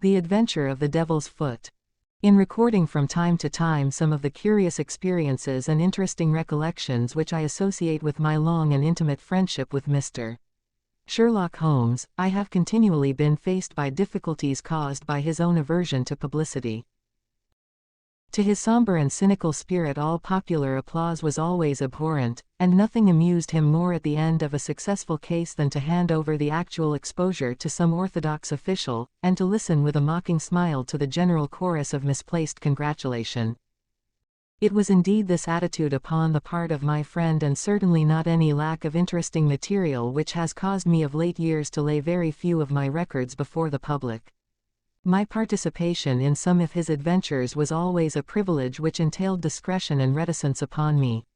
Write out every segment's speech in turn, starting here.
The Adventure of the Devil's Foot. In recording from time to time some of the curious experiences and interesting recollections which I associate with my long and intimate friendship with Mr. Sherlock Holmes, I have continually been faced by difficulties caused by his own aversion to publicity. To his sombre and cynical spirit all popular applause was always abhorrent, and nothing amused him more at the end of a successful case than to hand over the actual exposure to some orthodox official, and to listen with a mocking smile to the general chorus of misplaced congratulation. It was indeed this attitude upon the part of my friend, and certainly not any lack of interesting material, which has caused me of late years to lay very few of my records before the public. My participation in some of his adventures was always a privilege which entailed discretion and reticence upon me.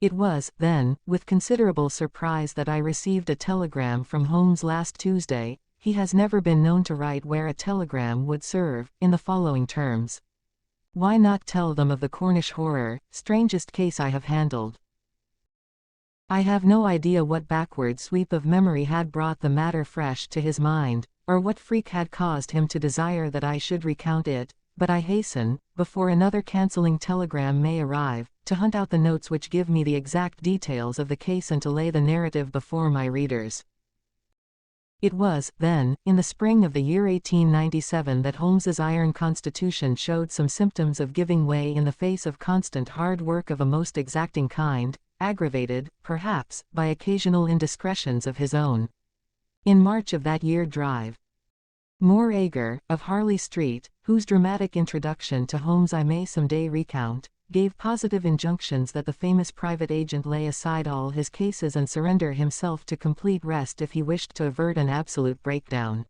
It was, then, with considerable surprise that I received a telegram from Holmes last Tuesday. He has never been known to write where a telegram would serve, in the following terms. Why not tell them of the Cornish horror, strangest case I have handled? I have no idea what backward sweep of memory had brought the matter fresh to his mind, or what freak had caused him to desire that I should recount it, but I hasten, before another cancelling telegram may arrive, to hunt out the notes which give me the exact details of the case and to lay the narrative before my readers. It was, then, in the spring of the year 1897 that Holmes's iron constitution showed some symptoms of giving way in the face of constant hard work of a most exacting kind, aggravated, perhaps, by occasional indiscretions of his own. In March of that year Moore Agar, of Harley Street, whose dramatic introduction to Holmes I may some day recount, gave positive injunctions that the famous private agent lay aside all his cases and surrender himself to complete rest if he wished to avert an absolute breakdown.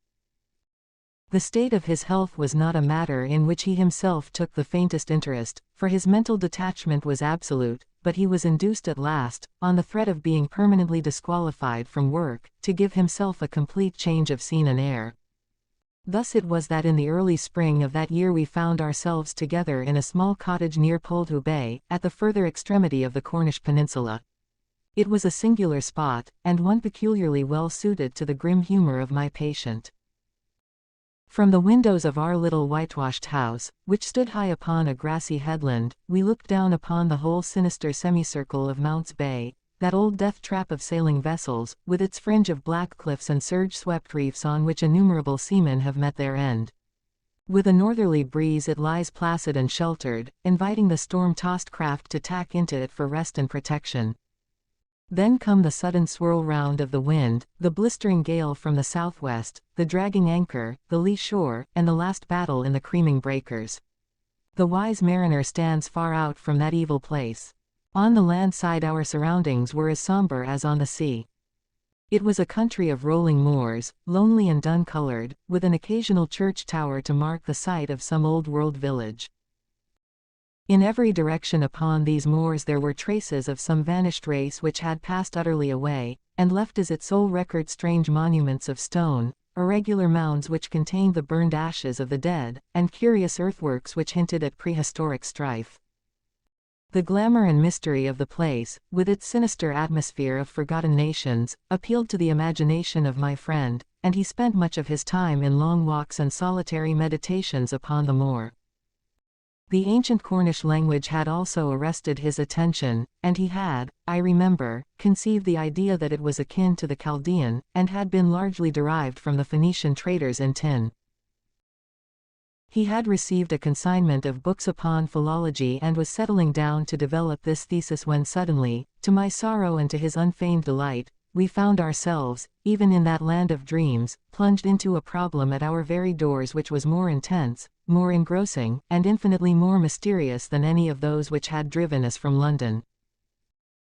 The state of his health was not a matter in which he himself took the faintest interest, for his mental detachment was absolute, but he was induced at last, on the threat of being permanently disqualified from work, to give himself a complete change of scene and air. Thus it was that in the early spring of that year we found ourselves together in a small cottage near Poldhu Bay, at the further extremity of the Cornish peninsula. It was a singular spot, and one peculiarly well suited to the grim humor of my patient. From the windows of our little whitewashed house, which stood high upon a grassy headland, we looked down upon the whole sinister semicircle of Mounts Bay, that old death-trap of sailing vessels, with its fringe of black cliffs and surge-swept reefs on which innumerable seamen have met their end. With a northerly breeze it lies placid and sheltered, inviting the storm-tossed craft to tack into it for rest and protection. Then come the sudden swirl round of the wind, the blistering gale from the southwest, the dragging anchor, the lee shore, and the last battle in the creaming breakers. The wise mariner stands far out from that evil place. On the land side our surroundings were as sombre as on the sea. It was a country of rolling moors, lonely and dun-colored, with an occasional church tower to mark the site of some old-world village. In every direction upon these moors there were traces of some vanished race which had passed utterly away, and left as its sole record strange monuments of stone, irregular mounds which contained the burned ashes of the dead, and curious earthworks which hinted at prehistoric strife. The glamour and mystery of the place, with its sinister atmosphere of forgotten nations, appealed to the imagination of my friend, and he spent much of his time in long walks and solitary meditations upon the moor. The ancient Cornish language had also arrested his attention, and he had, I remember, conceived the idea that it was akin to the Chaldean, and had been largely derived from the Phoenician traders in tin. He had received a consignment of books upon philology and was settling down to develop this thesis when suddenly, to my sorrow and to his unfeigned delight, we found ourselves, even in that land of dreams, plunged into a problem at our very doors which was more intense, more engrossing, and infinitely more mysterious than any of those which had driven us from London.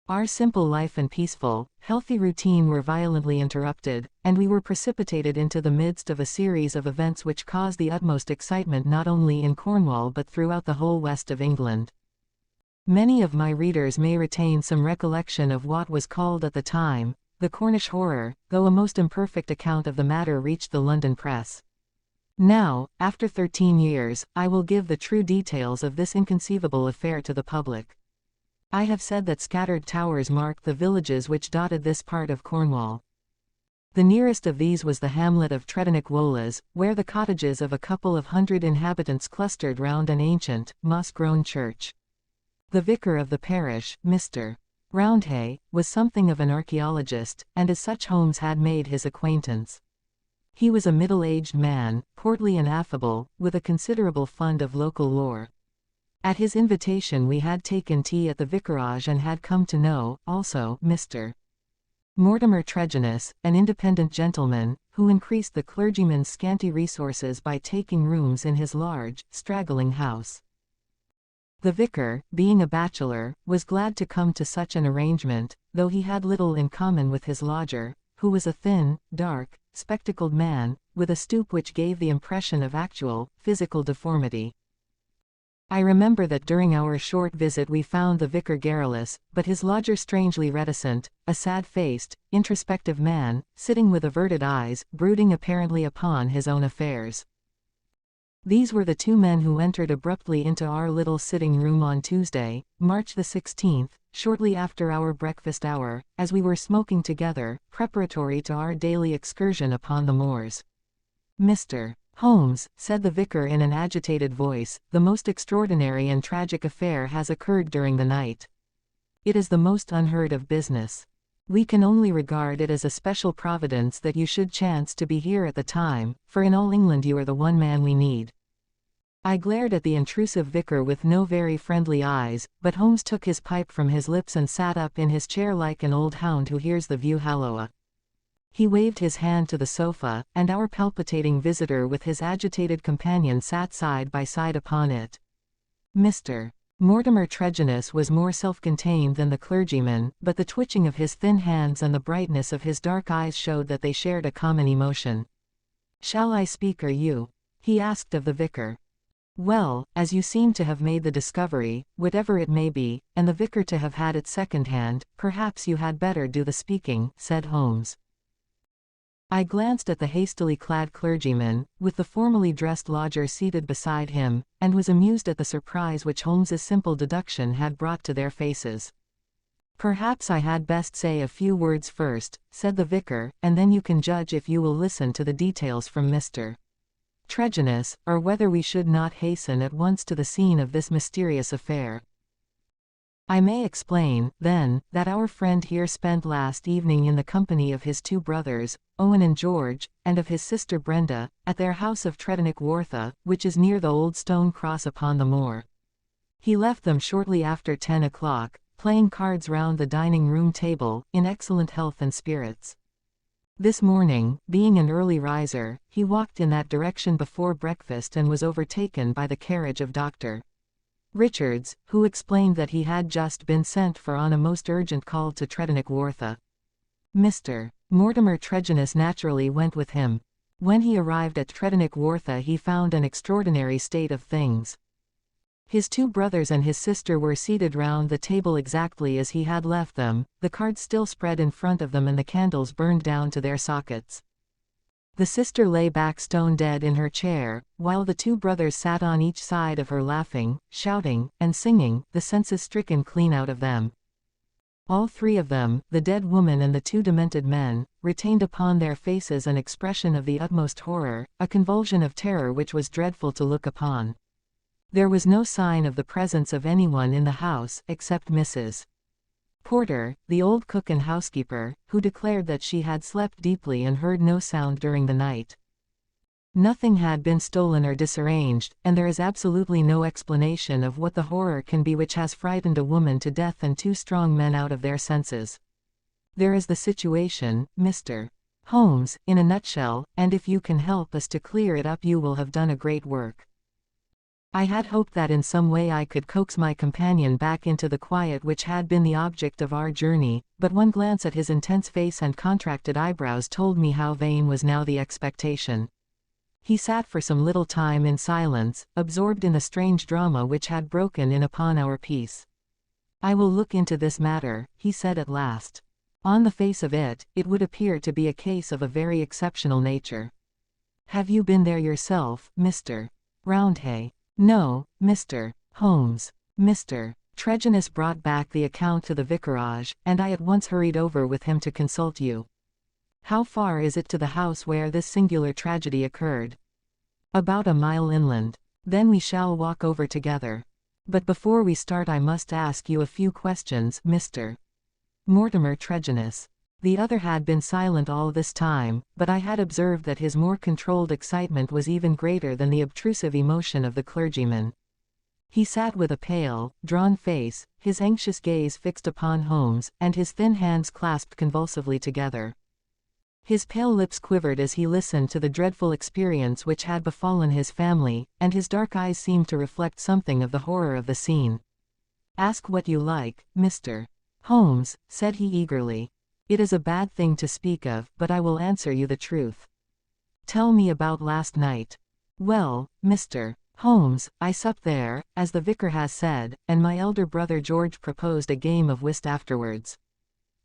Our simple life and peaceful, healthy routine were violently interrupted, and we were precipitated into the midst of a series of events which caused the utmost excitement not only in Cornwall but throughout the whole west of England. Many of my readers may retain some recollection of what was called at the time the Cornish horror, though a most imperfect account of the matter reached the London press. Now, after 13 years, I will give the true details of this inconceivable affair to the public. I have said that scattered towers marked the villages which dotted this part of Cornwall. The nearest of these was the hamlet of Tredonoc Wolas, where the cottages of a couple of hundred inhabitants clustered round an ancient, moss-grown church. The vicar of the parish, Mr. Roundhay, was something of an archaeologist, and as such Holmes had made his acquaintance. He was a middle-aged man, portly and affable, with a considerable fund of local lore. At his invitation we had taken tea at the vicarage and had come to know, also, Mr. Mortimer Tregennis, an independent gentleman, who increased the clergyman's scanty resources by taking rooms in his large, straggling house. The vicar, being a bachelor, was glad to come to such an arrangement, though he had little in common with his lodger, who was a thin, dark, spectacled man, with a stoop which gave the impression of actual, physical deformity. I remember that during our short visit we found the vicar garrulous, but his lodger strangely reticent, a sad-faced, introspective man, sitting with averted eyes, brooding apparently upon his own affairs. These were the two men who entered abruptly into our little sitting room on Tuesday, March the 16th, shortly after our breakfast hour, as we were smoking together, preparatory to our daily excursion upon the moors. "Mr. Holmes," said the vicar in an agitated voice, "the most extraordinary and tragic affair has occurred during the night. It is the most unheard of business. We can only regard it as a special providence that you should chance to be here at the time, for in all England you are the one man we need." I glared at the intrusive vicar with no very friendly eyes, but Holmes took his pipe from his lips and sat up in his chair like an old hound who hears the view halloa. He waved his hand to the sofa, and our palpitating visitor with his agitated companion sat side by side upon it. Mr. Mortimer Tregennis was more self-contained than the clergyman, but the twitching of his thin hands and the brightness of his dark eyes showed that they shared a common emotion. "Shall I speak or you?" he asked of the vicar. "Well, as you seem to have made the discovery, whatever it may be, and the vicar to have had it second-hand, perhaps you had better do the speaking," said Holmes. I glanced at the hastily clad clergyman, with the formally dressed lodger seated beside him, and was amused at the surprise which Holmes's simple deduction had brought to their faces. "Perhaps I had best say a few words first," said the vicar, "and then you can judge if you will listen to the details from Mr. Tregennis, or whether we should not hasten at once to the scene of this mysterious affair. I may explain, then, that our friend here spent last evening in the company of his two brothers, Owen and George, and of his sister Brenda, at their house of Tredonoc Wolas, which is near the old stone cross upon the moor. He left them shortly after 10 o'clock, playing cards round the dining-room table, in excellent health and spirits. This morning, being an early riser, he walked in that direction before breakfast and was overtaken by the carriage of Dr. Richards, who explained that he had just been sent for on a most urgent call to Tredonoc Wolas. Mr. Mortimer Tregennis naturally went with him. When he arrived at Tredonoc Wolas he found an extraordinary state of things. His two brothers and his sister were seated round the table exactly as he had left them, the cards still spread in front of them and the candles burned down to their sockets. The sister lay back stone dead in her chair, while the two brothers sat on each side of her laughing, shouting, and singing, the senses stricken clean out of them. All three of them, the dead woman and the two demented men, retained upon their faces an expression of the utmost horror, a convulsion of terror which was dreadful to look upon. There was no sign of the presence of anyone in the house, except Mrs. Porter, the old cook and housekeeper, who declared that she had slept deeply and heard no sound during the night. Nothing had been stolen or disarranged, and there is absolutely no explanation of what the horror can be which has frightened a woman to death and two strong men out of their senses. There is the situation, Mr. Holmes, in a nutshell, and if you can help us to clear it up you will have done a great work. I had hoped that in some way I could coax my companion back into the quiet which had been the object of our journey, but one glance at his intense face and contracted eyebrows told me how vain was now the expectation. He sat for some little time in silence, absorbed in the strange drama which had broken in upon our peace. "I will look into this matter," he said at last. "On the face of it, it would appear to be a case of a very exceptional nature. Have you been there yourself, Mr. Roundhay?" "No, Mr. Holmes." Mr. Tregennis brought back the account to the vicarage, and I at once hurried over with him to consult you. How far is it to the house where this singular tragedy occurred? About a mile inland. Then we shall walk over together. But before we start I must ask you a few questions, Mr. Mortimer Tregennis. The other had been silent all this time, but I had observed that his more controlled excitement was even greater than the obtrusive emotion of the clergyman. He sat with a pale, drawn face, his anxious gaze fixed upon Holmes, and his thin hands clasped convulsively together. His pale lips quivered as he listened to the dreadful experience which had befallen his family, and his dark eyes seemed to reflect something of the horror of the scene. "Ask what you like, Mr. Holmes," said he eagerly. "It is a bad thing to speak of, but I will answer you the truth. Tell me about last night." "Well, Mr. Holmes, I supped there, as the vicar has said, and my elder brother George proposed a game of whist afterwards.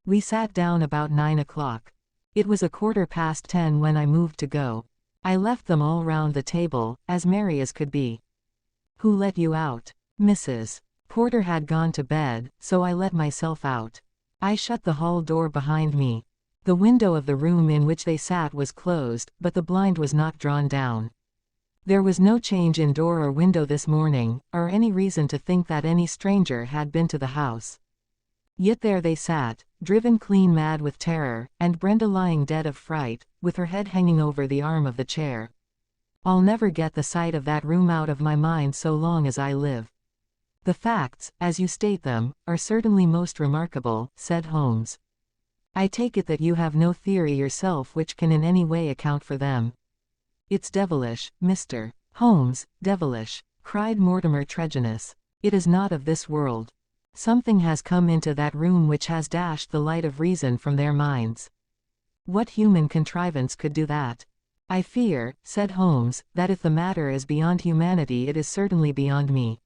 We sat down about 9 o'clock. It was 10:15 when I moved to go. I left them all round the table, as merry as could be." "Who let you out?" "Mrs. Porter had gone to bed, so I let myself out. I shut the hall door behind me. The window of the room in which they sat was closed, but the blind was not drawn down. There was no change in door or window this morning, or any reason to think that any stranger had been to the house. Yet there they sat, driven clean mad with terror, and Brenda lying dead of fright, with her head hanging over the arm of the chair. I'll never get the sight of that room out of my mind so long as I live." "The facts, as you state them, are certainly most remarkable," said Holmes. "I take it that you have no theory yourself which can in any way account for them." "It's devilish, Mr. Holmes, devilish," cried Mortimer Tregennis. "It is not of this world. Something has come into that room which has dashed the light of reason from their minds." "What human contrivance could do that?" "I fear," said Holmes, "that if the matter is beyond humanity it is certainly beyond me.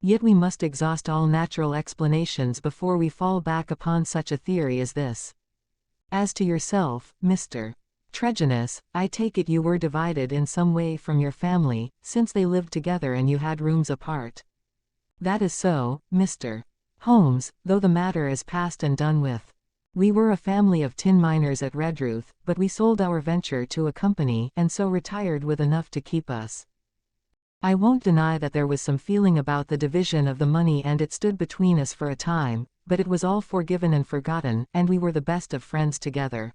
Yet we must exhaust all natural explanations before we fall back upon such a theory as this. As to yourself, Mr. Tregennis, I take it you were divided in some way from your family, since they lived together and you had rooms apart." "That is so, Mr. Holmes, though the matter is past and done with. We were a family of tin miners at Redruth, but we sold our venture to a company and so retired with enough to keep us. I won't deny that there was some feeling about the division of the money and it stood between us for a time, but it was all forgiven and forgotten, and we were the best of friends together.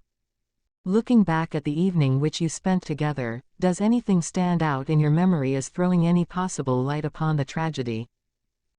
Looking back at the evening which you spent together, does anything stand out in your memory as throwing any possible light upon the tragedy?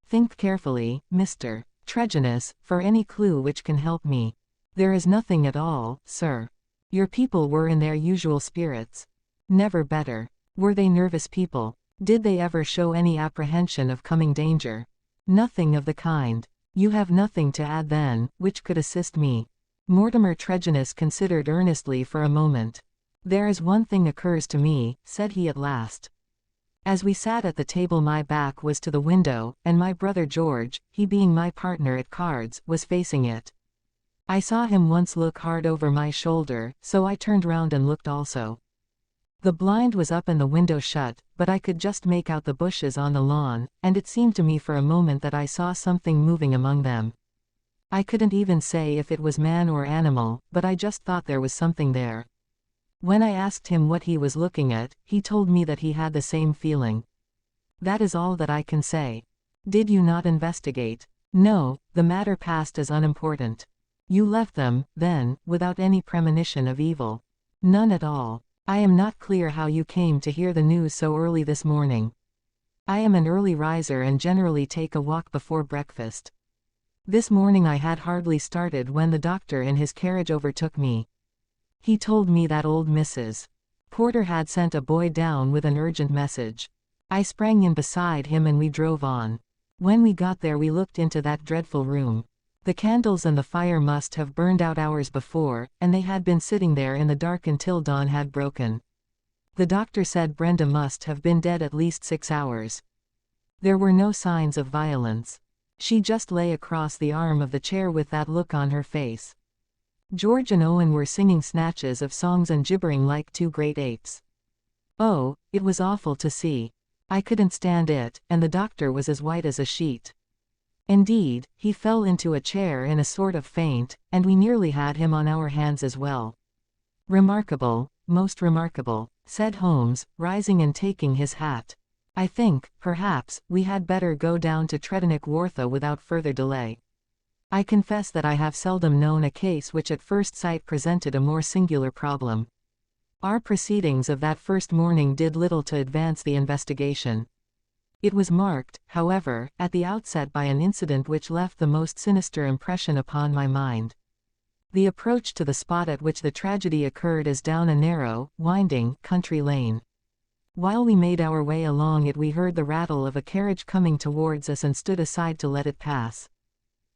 Think carefully, Mr. Tregennis, for any clue which can help me." "There is nothing at all, sir. Your people were in their usual spirits." "Never better." "Were they nervous people? Did they ever show any apprehension of coming danger?" "Nothing of the kind." "You have nothing to add then, which could assist me?" Mortimer Tregennis considered earnestly for a moment. "There is one thing occurs to me," said he at last. "As we sat at the table my back was to the window, and my brother George, he being my partner at cards, was facing it. I saw him once look hard over my shoulder, so I turned round and looked also. The blind was up and the window shut, but I could just make out the bushes on the lawn, and it seemed to me for a moment that I saw something moving among them. I couldn't even say if it was man or animal, but I just thought there was something there. When I asked him what he was looking at, he told me that he had the same feeling. That is all that I can say." "Did you not investigate?" "No, the matter passed as unimportant." "You left them, then, without any premonition of evil?" "None at all. I am not clear how you came to hear the news so early this morning." "I am an early riser and generally take a walk before breakfast. This morning I had hardly started when the doctor in his carriage overtook me. He told me that old Mrs. Porter had sent a boy down with an urgent message. I sprang in beside him and we drove on. When we got there we looked into that dreadful room. The candles and the fire must have burned out hours before, and they had been sitting there in the dark until dawn had broken. The doctor said Brenda must have been dead at least 6 hours. There were no signs of violence. She just lay across the arm of the chair with that look on her face. George and Owen were singing snatches of songs and gibbering like two great apes. Oh, it was awful to see. I couldn't stand it, and the doctor was as white as a sheet. Indeed, he fell into a chair in a sort of faint, and we nearly had him on our hands as well. Remarkable, most remarkable, said Holmes, rising and taking his hat. I think, perhaps, we had better go down to Tredenick Wartha without further delay. I confess that I have seldom known a case which at first sight presented a more singular problem. Our proceedings of that first morning did little to advance the investigation. It was marked, however, at the outset by an incident which left the most sinister impression upon my mind. The approach to the spot at which the tragedy occurred is down a narrow, winding, country lane. While we made our way along it we heard the rattle of a carriage coming towards us and stood aside to let it pass.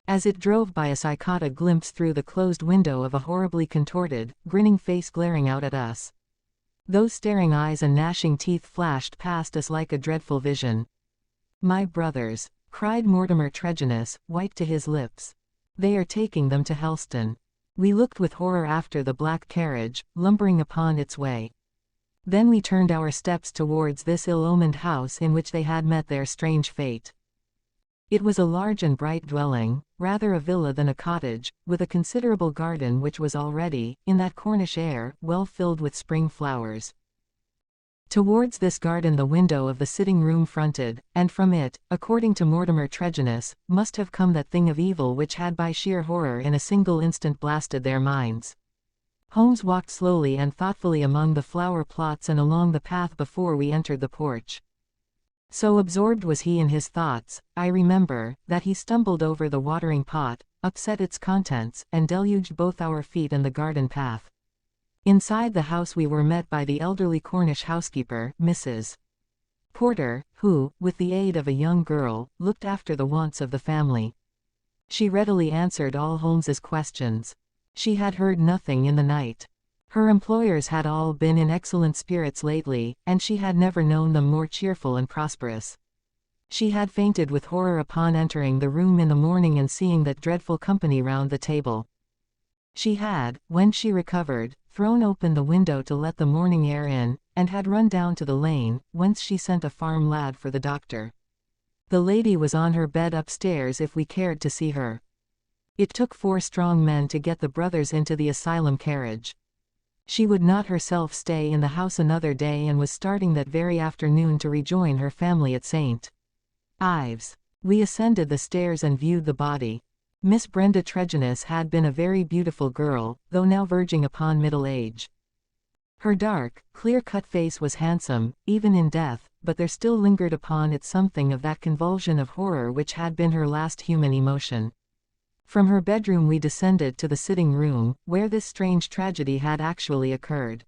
As it drove by us I caught a glimpse through the closed window of a horribly contorted, grinning face glaring out at us. Those staring eyes and gnashing teeth flashed past us like a dreadful vision. "My brothers," cried Mortimer Tregennis, white to his lips. "They are taking them to Helston." We looked with horror after the black carriage, lumbering upon its way. Then we turned our steps towards this ill-omened house in which they had met their strange fate. It was a large and bright dwelling, rather a villa than a cottage, with a considerable garden which was already, in that Cornish air, well filled with spring flowers. Towards this garden the window of the sitting-room fronted, and from it, according to Mortimer Tregennis, must have come that thing of evil which had by sheer horror in a single instant blasted their minds. Holmes walked slowly and thoughtfully among the flower plots and along the path before we entered the porch. So absorbed was he in his thoughts, I remember, that he stumbled over the watering pot, upset its contents, and deluged both our feet and the garden path. Inside the house we were met by the elderly Cornish housekeeper, Mrs. Porter, who, with the aid of a young girl, looked after the wants of the family. She readily answered all Holmes's questions. She had heard nothing in the night. Her employers had all been in excellent spirits lately, and she had never known them more cheerful and prosperous. She had fainted with horror upon entering the room in the morning and seeing that dreadful company round the table. She had, when she recovered, thrown open the window to let the morning air in, and had run down to the lane, whence she sent a farm lad for the doctor. The lady was on her bed upstairs if we cared to see her. It took 4 strong men to get the brothers into the asylum carriage. She would not herself stay in the house another day and was starting that very afternoon to rejoin her family at St. Ives. We ascended the stairs and viewed the body. Miss Brenda Tregennis had been a very beautiful girl, though now verging upon middle age. Her dark, clear-cut face was handsome, even in death, but there still lingered upon it something of that convulsion of horror which had been her last human emotion. From her bedroom we descended to the sitting-room, where this strange tragedy had actually occurred.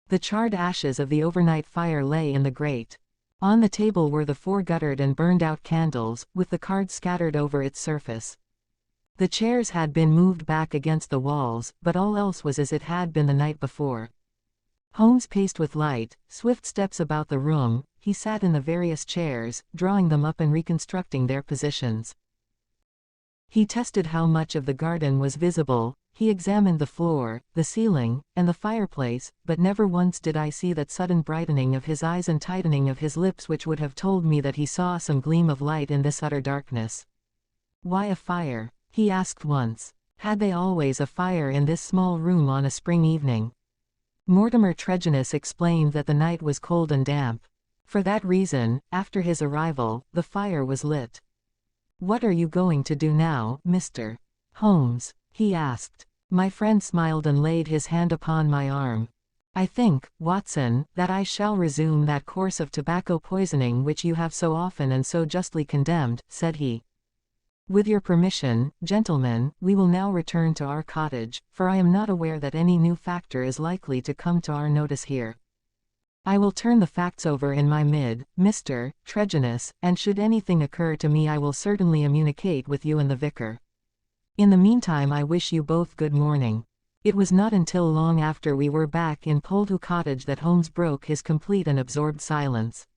The charred ashes of the overnight fire lay in the grate. On the table were the 4 guttered and burned-out candles, with the cards scattered over its surface. The chairs had been moved back against the walls, but all else was as it had been the night before. Holmes paced with light, swift steps about the room. He sat in the various chairs, drawing them up and reconstructing their positions. He tested how much of the garden was visible, he examined the floor, the ceiling, and the fireplace, but never once did I see that sudden brightening of his eyes and tightening of his lips which would have told me that he saw some gleam of light in this utter darkness. "Why a fire?" he asked once. Had they always a fire in this small room on a spring evening? Mortimer Tregennis explained that the night was cold and damp. For that reason, after his arrival, the fire was lit. "What are you going to do now, Mr. Holmes?" he asked. My friend smiled and laid his hand upon my arm. "I think, Watson, that I shall resume that course of tobacco poisoning which you have so often and so justly condemned," said he. "With your permission, gentlemen, we will now return to our cottage, for I am not aware that any new factor is likely to come to our notice here. I will turn the facts over in my Mr. Tregennis, and should anything occur to me I will certainly communicate with you and the vicar. In the meantime I wish you both good morning." It was not until long after we were back in Poldhu Cottage that Holmes broke his complete and absorbed silence.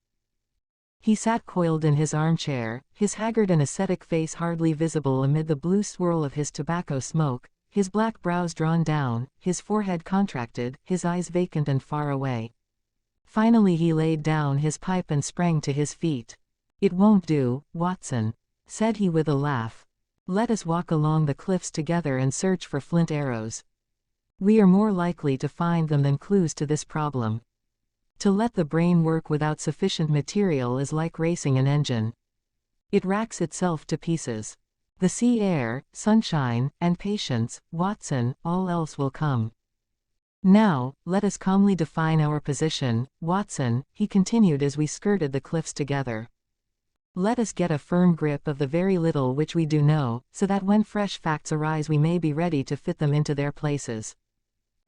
He sat coiled in his armchair, his haggard and ascetic face hardly visible amid the blue swirl of his tobacco smoke, his black brows drawn down, his forehead contracted, his eyes vacant and far away. Finally he laid down his pipe and sprang to his feet. "It won't do, Watson," said he with a laugh. "Let us walk along the cliffs together and search for flint arrows." We are more likely to find them than clues to this problem. To let the brain work without sufficient material is like racing an engine. It racks itself to pieces. The sea air, sunshine, and patience, Watson, all else will come. Now, let us calmly define our position, Watson, he continued as we skirted the cliffs together. Let us get a firm grip of the very little which we do know, so that when fresh facts arise we may be ready to fit them into their places.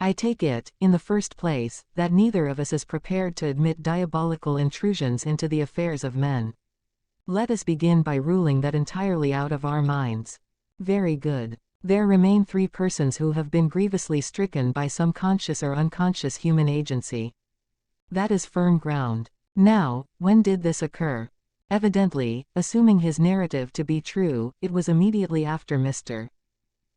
I take it, in the first place, that neither of us is prepared to admit diabolical intrusions into the affairs of men. Let us begin by ruling that entirely out of our minds. Very good. There remain 3 persons who have been grievously stricken by some conscious or unconscious human agency. That is firm ground. Now, when did this occur? Evidently, assuming his narrative to be true, it was immediately after Mr.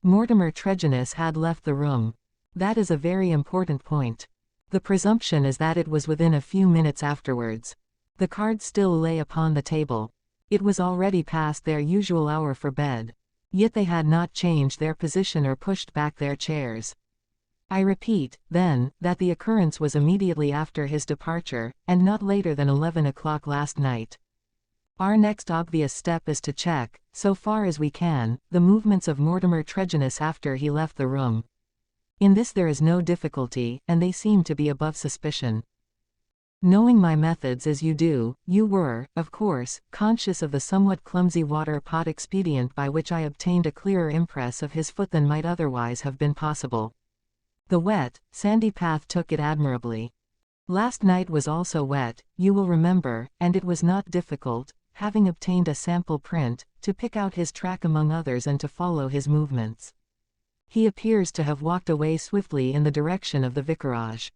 Mortimer Tregennis had left the room. That is a very important point. The presumption is that it was within a few minutes afterwards. The cards still lay upon the table. It was already past their usual hour for bed. Yet they had not changed their position or pushed back their chairs. I repeat, then, that the occurrence was immediately after his departure, and not later than 11 o'clock last night. Our next obvious step is to check, so far as we can, the movements of Mortimer Tregennis after he left the room. In this there is no difficulty, and they seem to be above suspicion. Knowing my methods as you do, you were, of course, conscious of the somewhat clumsy water pot expedient by which I obtained a clearer impress of his foot than might otherwise have been possible. The wet, sandy path took it admirably. Last night was also wet, you will remember, and it was not difficult, having obtained a sample print, to pick out his track among others and to follow his movements. He appears to have walked away swiftly in the direction of the vicarage.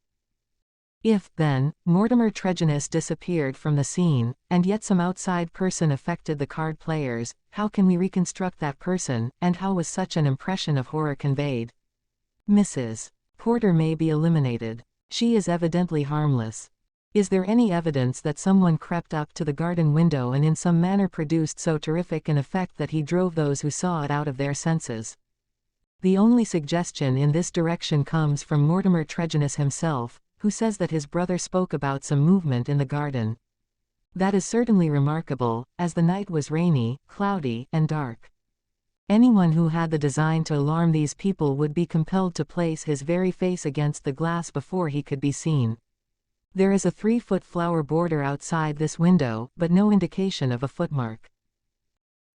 If, then, Mortimer Tregennis disappeared from the scene, and yet some outside person affected the card players, how can we reconstruct that person, and how was such an impression of horror conveyed? Mrs. Porter may be eliminated. She is evidently harmless. Is there any evidence that someone crept up to the garden window and in some manner produced so terrific an effect that he drove those who saw it out of their senses? The only suggestion in this direction comes from Mortimer Tregennis himself, who says that his brother spoke about some movement in the garden. That is certainly remarkable, as the night was rainy, cloudy, and dark. Anyone who had the design to alarm these people would be compelled to place his very face against the glass before he could be seen. There is a 3-foot flower border outside this window, but no indication of a footmark.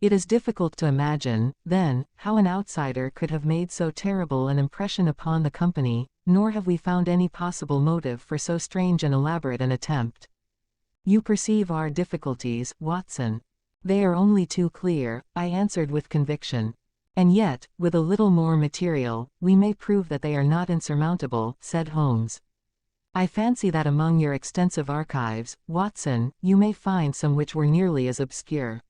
It is difficult to imagine, then, how an outsider could have made so terrible an impression upon the company, nor have we found any possible motive for so strange and elaborate an attempt. You perceive our difficulties, Watson. They are only too clear, I answered with conviction. And yet, with a little more material, we may prove that they are not insurmountable, said Holmes. I fancy that among your extensive archives, Watson, you may find some which were nearly as obscure.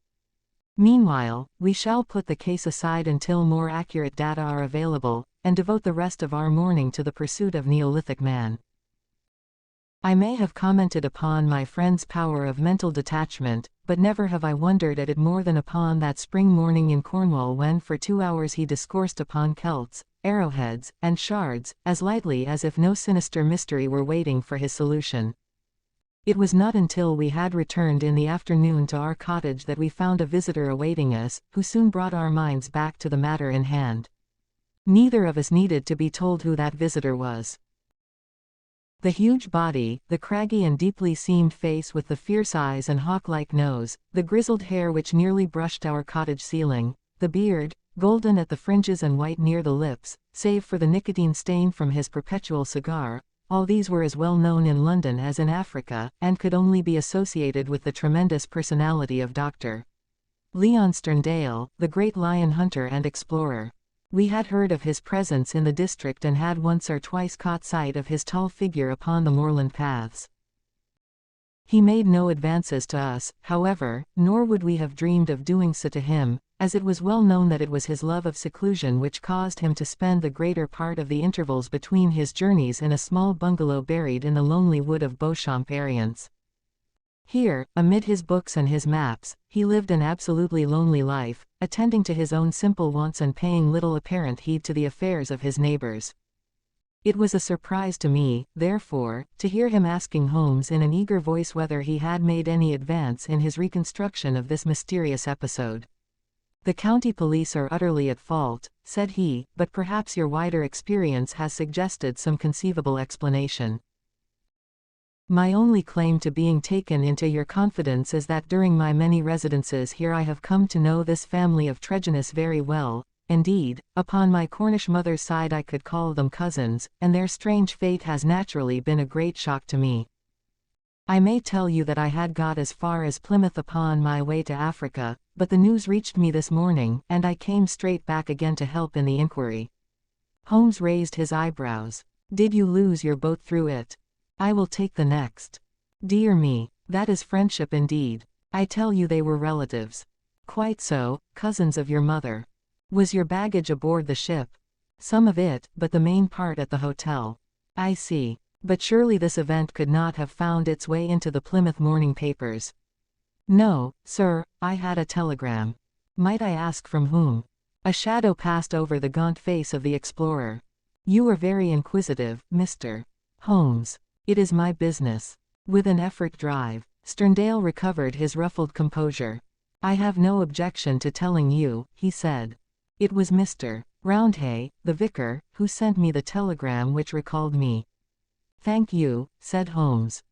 Meanwhile, we shall put the case aside until more accurate data are available, and devote the rest of our morning to the pursuit of Neolithic man. I may have commented upon my friend's power of mental detachment, but never have I wondered at it more than upon that spring morning in Cornwall when for 2 hours he discoursed upon Celts, arrowheads, and shards, as lightly as if no sinister mystery were waiting for his solution. It was not until we had returned in the afternoon to our cottage that we found a visitor awaiting us, who soon brought our minds back to the matter in hand. Neither of us needed to be told who that visitor was. The huge body, the craggy and deeply seamed face with the fierce eyes and hawk-like nose, the grizzled hair which nearly brushed our cottage ceiling, the beard, golden at the fringes and white near the lips, save for the nicotine stain from his perpetual cigar, all these were as well known in London as in Africa, and could only be associated with the tremendous personality of Dr. Leon Sterndale, the great lion hunter and explorer. We had heard of his presence in the district and had once or twice caught sight of his tall figure upon the moorland paths. He made no advances to us, however, nor would we have dreamed of doing so to him, as it was well known that it was his love of seclusion which caused him to spend the greater part of the intervals between his journeys in a small bungalow buried in the lonely wood of Beauchamp-Ariens. Here, amid his books and his maps, he lived an absolutely lonely life, attending to his own simple wants and paying little apparent heed to the affairs of his neighbors. It was a surprise to me, therefore, to hear him asking Holmes in an eager voice whether he had made any advance in his reconstruction of this mysterious episode. "The county police are utterly at fault," said he, "but perhaps your wider experience has suggested some conceivable explanation. My only claim to being taken into your confidence is that during my many residences here I have come to know this family of Tregennis very well. Indeed, upon my Cornish mother's side I could call them cousins, and their strange fate has naturally been a great shock to me. I may tell you that I had got as far as Plymouth upon my way to Africa, but the news reached me this morning, and I came straight back again to help in the inquiry." Holmes raised his eyebrows. "Did you lose your boat through it? I will take the next." "Dear me, that is friendship indeed. I tell you they were relatives." "Quite so, cousins of your mother. Was your baggage aboard the ship?" "Some of it, but the main part at the hotel." "I see. But surely this event could not have found its way into the Plymouth morning papers." "No, sir, I had a telegram." "Might I ask from whom?" A shadow passed over the gaunt face of the explorer. "You are very inquisitive, Mr. Holmes." "It is my business." With an effort Sterndale recovered his ruffled composure. "I have no objection to telling you," he said. "It was Mr. Roundhay, the vicar, who sent me the telegram which recalled me." "Thank you," said Holmes.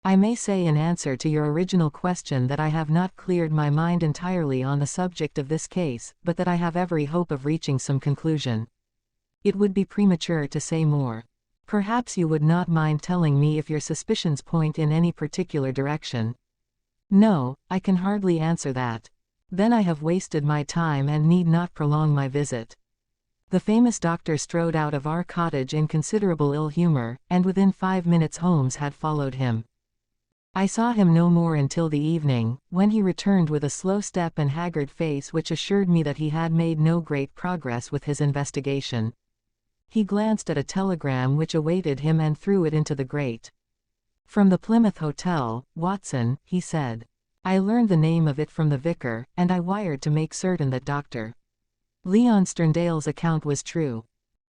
"I may say in answer to your original question that I have not cleared my mind entirely on the subject of this case, but that I have every hope of reaching some conclusion. It would be premature to say more. Perhaps you would not mind telling me if your suspicions point in any particular direction." "No, I can hardly answer that." "Then I have wasted my time and need not prolong my visit." The famous doctor strode out of our cottage in considerable ill humor, and within 5 minutes Holmes had followed him. I saw him no more until the evening, when he returned with a slow step and haggard face which assured me that he had made no great progress with his investigation. He glanced at a telegram which awaited him and threw it into the grate. "From the Plymouth Hotel, Watson," he said. "I learned the name of it from the vicar, and I wired to make certain that Dr. Leon Sterndale's account was true.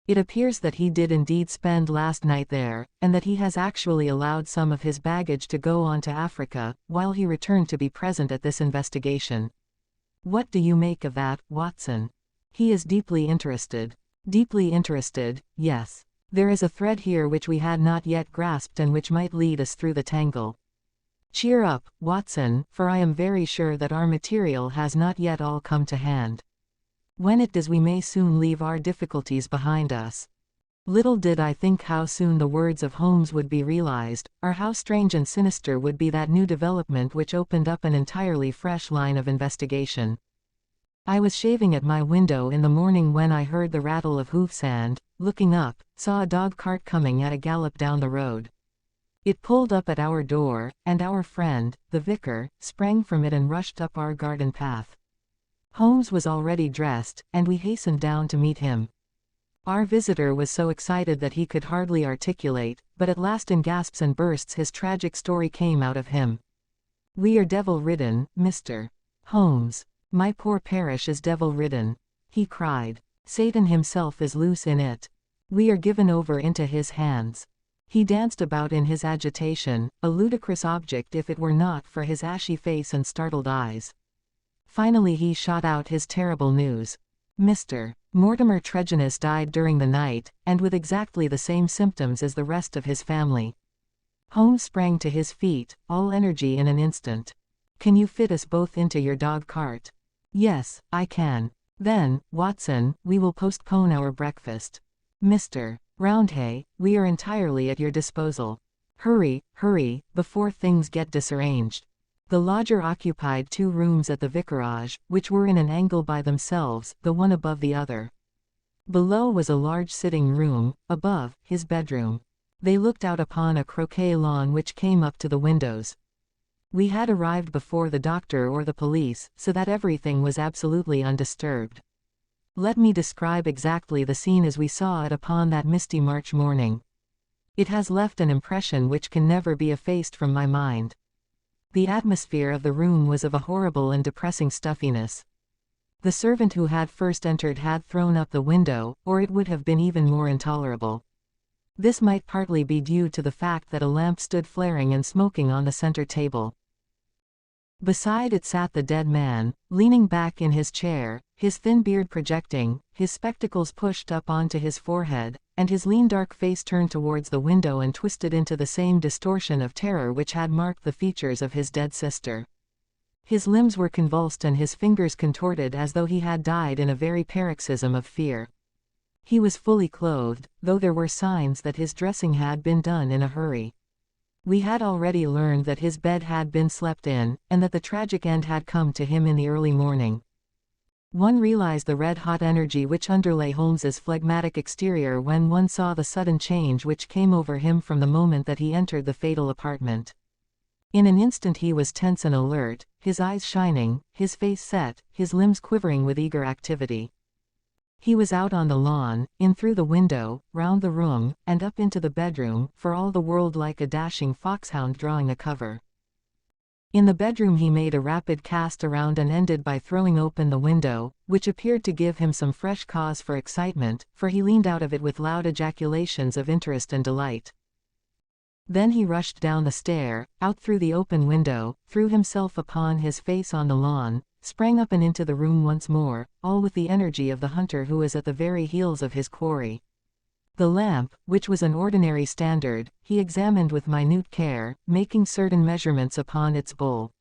It appears that he did indeed spend last night there, and that he has actually allowed some of his baggage to go on to Africa, while he returned to be present at this investigation. What do you make of that, Watson?" "He is deeply interested." "Deeply interested, yes. There is a thread here which we had not yet grasped and which might lead us through the tangle. Cheer up, Watson, for I am very sure that our material has not yet all come to hand. When it does we may soon leave our difficulties behind us." Little did I think how soon the words of Holmes would be realized, or how strange and sinister would be that new development which opened up an entirely fresh line of investigation. I was shaving at my window in the morning when I heard the rattle of hoofs and, looking up, saw a dog cart coming at a gallop down the road. It pulled up at our door, and our friend, the vicar, sprang from it and rushed up our garden path. Holmes was already dressed, and we hastened down to meet him. Our visitor was so excited that he could hardly articulate, but at last in gasps and bursts his tragic story came out of him. "We are devil-ridden, Mr. Holmes. My poor parish is devil-ridden," he cried. "Satan himself is loose in it. We are given over into his hands." He danced about in his agitation, a ludicrous object if it were not for his ashy face and startled eyes. Finally he shot out his terrible news. "Mr. Mortimer Tregennis died during the night, and with exactly the same symptoms as the rest of his family." Holmes sprang to his feet, all energy in an instant. "Can you fit us both into your dog cart?" "Yes, I can." "Then, Watson, we will postpone our breakfast. Mr. Roundhay, we are entirely at your disposal. Hurry, hurry, before things get disarranged." The lodger occupied 2 rooms at the vicarage, which were in an angle by themselves, the one above the other. Below was a large sitting room, above, his bedroom. They looked out upon a croquet lawn which came up to the windows. We had arrived before the doctor or the police, so that everything was absolutely undisturbed. Let me describe exactly the scene as we saw it upon that misty March morning. It has left an impression which can never be effaced from my mind. The atmosphere of the room was of a horrible and depressing stuffiness. The servant who had first entered had thrown up the window, or it would have been even more intolerable. This might partly be due to the fact that a lamp stood flaring and smoking on the center table. Beside it sat the dead man, leaning back in his chair, his thin beard projecting, his spectacles pushed up onto his forehead, and his lean dark face turned towards the window and twisted into the same distortion of terror which had marked the features of his dead sister. His limbs were convulsed and his fingers contorted as though he had died in a very paroxysm of fear. He was fully clothed, though there were signs that his dressing had been done in a hurry. We had already learned that his bed had been slept in, and that the tragic end had come to him in the early morning. One realized the red-hot energy which underlay Holmes's phlegmatic exterior when one saw the sudden change which came over him from the moment that he entered the fatal apartment. In an instant he was tense and alert, his eyes shining, his face set, his limbs quivering with eager activity. He was out on the lawn, in through the window, round the room, and up into the bedroom, for all the world like a dashing foxhound drawing a cover. In the bedroom he made a rapid cast around and ended by throwing open the window, which appeared to give him some fresh cause for excitement, for he leaned out of it with loud ejaculations of interest and delight. Then he rushed down the stair, out through the open window, threw himself upon his face on the lawn, sprang up and into the room once more, all with the energy of the hunter who is at the very heels of his quarry. The lamp, which was an ordinary standard, he examined with minute care, making certain measurements upon its bowl.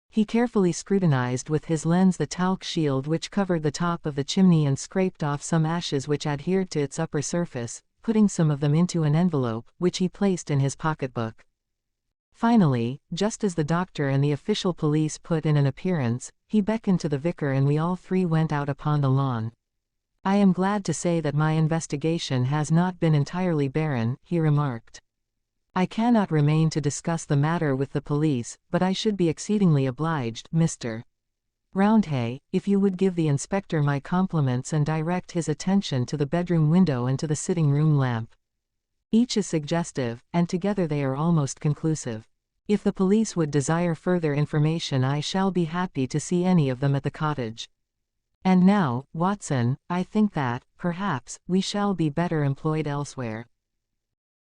He carefully scrutinized with his lens the talc shield which covered the top of the chimney and scraped off some ashes which adhered to its upper surface, putting some of them into an envelope, which he placed in his pocketbook. Finally, just as the doctor and the official police put in an appearance, he beckoned to the vicar and we all three went out upon the lawn. "I am glad to say that my investigation has not been entirely barren," he remarked. "I cannot remain to discuss the matter with the police, but I should be exceedingly obliged, Mr. Roundhay, if you would give the inspector my compliments and direct his attention to the bedroom window and to the sitting-room lamp. Each is suggestive, and together they are almost conclusive. If the police would desire further information I shall be happy to see any of them at the cottage. And now, Watson, I think that, perhaps, we shall be better employed elsewhere."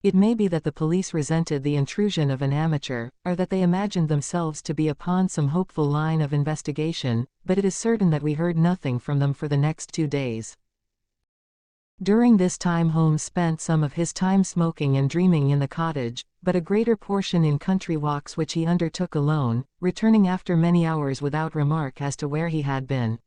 It may be that the police resented the intrusion of an amateur, or that they imagined themselves to be upon some hopeful line of investigation, but it is certain that we heard nothing from them for the next 2 days. During this time Holmes spent some of his time smoking and dreaming in the cottage, but a greater portion in country walks which he undertook alone, returning after many hours without remark as to where he had been.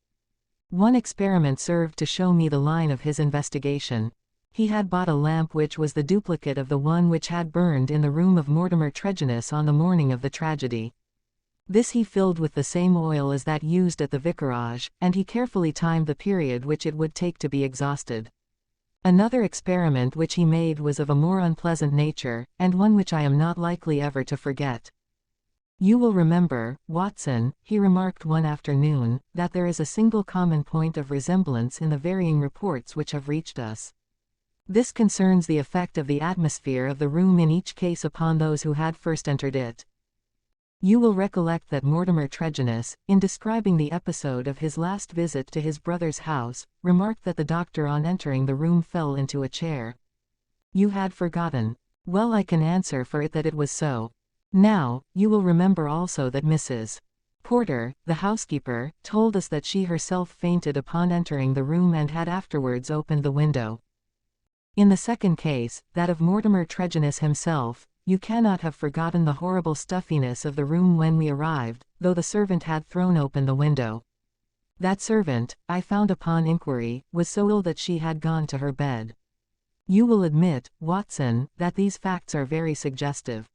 One experiment served to show me the line of his investigation. He had bought a lamp which was the duplicate of the one which had burned in the room of Mortimer Tregennis on the morning of the tragedy. This he filled with the same oil as that used at the vicarage, and he carefully timed the period which it would take to be exhausted. Another experiment which he made was of a more unpleasant nature, and one which I am not likely ever to forget. "You will remember, Watson," he remarked one afternoon, "that there is a single common point of resemblance in the varying reports which have reached us. This concerns the effect of the atmosphere of the room in each case upon those who had first entered it. You will recollect that Mortimer Tregennis, in describing the episode of his last visit to his brother's house, remarked that the doctor on entering the room fell into a chair. You had forgotten. Well, I can answer for it that it was so. Now, you will remember also that Mrs. Porter, the housekeeper, told us that she herself fainted upon entering the room and had afterwards opened the window. In the second case, that of Mortimer Tregennis himself, you cannot have forgotten the horrible stuffiness of the room when we arrived, though the servant had thrown open the window. That servant, I found upon inquiry, was so ill that she had gone to her bed. You will admit, Watson, that these facts are very suggestive.